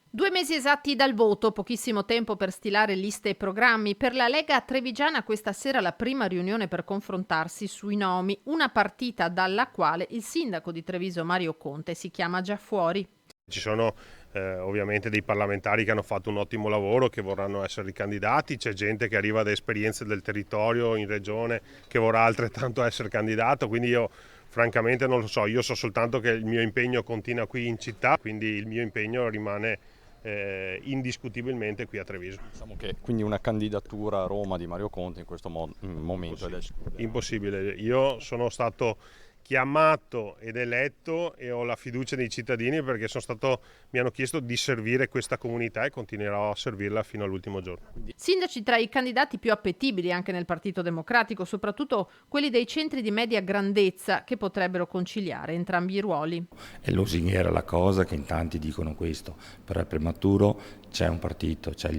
2 mesi esatti dal voto, pochissimo tempo per stilare liste e programmi. Per la Lega Trevigiana questa sera la prima riunione per confrontarsi sui nomi, una partita dalla quale il sindaco di Treviso Mario Conte si chiama già fuori. Ci sono ovviamente dei parlamentari che hanno fatto un ottimo lavoro, che vorranno essere ricandidati, c'è gente che arriva da esperienze del territorio in regione che vorrà altrettanto essere candidato, quindi io francamente non lo so, io so soltanto che il mio impegno continua qui in città, quindi il mio impegno rimane indiscutibilmente qui a Treviso. Diciamo che quindi una candidatura a Roma di Mario Conte in questo momento è Impossibile, io sono stato chiamato ed eletto e ho la fiducia dei cittadini perché mi hanno chiesto di servire questa comunità e continuerò a servirla fino all'ultimo giorno. Sindaci tra i candidati più appetibili anche nel Partito Democratico, soprattutto quelli dei centri di media grandezza che potrebbero conciliare entrambi i ruoli. È lusinghiera la cosa che in tanti dicono questo, però è prematuro, c'è il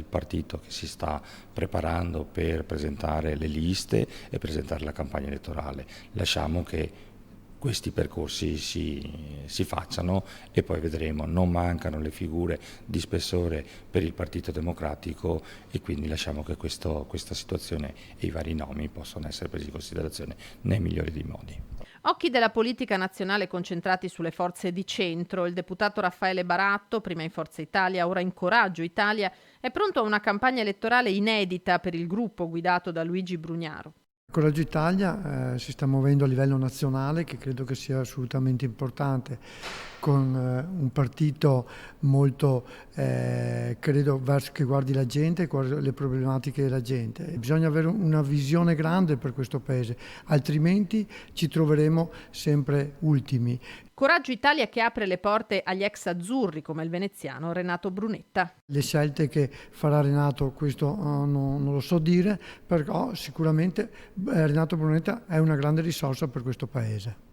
partito che si sta preparando per presentare le liste e presentare la campagna elettorale. Lasciamo che questi percorsi si facciano e poi vedremo. Non mancano le figure di spessore per il Partito Democratico e quindi lasciamo che questa situazione e i vari nomi possano essere presi in considerazione nei migliori dei modi. Occhi della politica nazionale concentrati sulle forze di centro. Il deputato Raffaele Baratto, prima in Forza Italia, ora in Coraggio Italia, è pronto a una campagna elettorale inedita per il gruppo guidato da Luigi Brugnaro. Coraggio Italia si sta muovendo a livello nazionale, che credo che sia assolutamente importante, con un partito molto, credo, che guardi la gente, le problematiche della gente. Bisogna avere una visione grande per questo Paese, altrimenti ci troveremo sempre ultimi. Coraggio Italia che apre le porte agli ex azzurri come il veneziano Renato Brunetta. Le scelte che farà Renato, questo non lo so dire, però sicuramente Renato Brunetta è una grande risorsa per questo Paese.